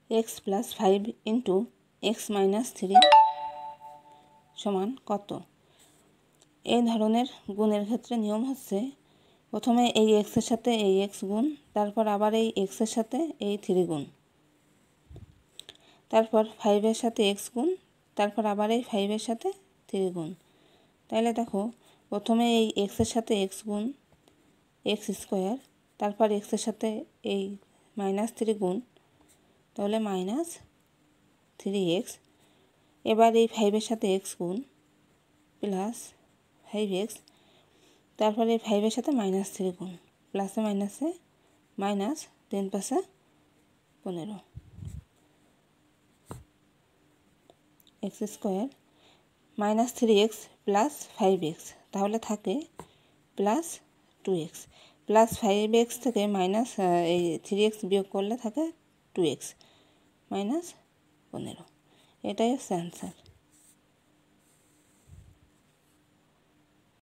X plus 5 into x minus 3 সমান কত? এই ধরনের গুণের ক্ষেত্রে নিয়ম হচ্ছে প্রথমে এই এক্সের সাথে এই এক্স গুণ, তারপর আবার এই এক্সের সাথে এই 3 গুণ, তারপর 5-এর সাথে এক্স গুণ, তারপর আবার এই 5-এর সাথে 3 গুণ। তাহলে দেখো প্রথমে এই এক্সের সাথে এক্স গুণ এক্স স্কোয়ার, তারপর এক্সের সাথে এই -3 গুণ, তাহলে -3x। এবার এই 5-এর সাথে এক্স গুণ প্লাস 5x, তারপরে এই 5-এর সাথে -3 গুণ, প্লাসে মাইনাসে minus, 3 × 5 = 15 x square -3x plus 5x, তাহলে থাকে প্লাস 2x, প্লাস 5x থেকে এই 3x বিয়োগ করলে থাকে 2x -15। এটাই হচ্ছে অ্যান্সার।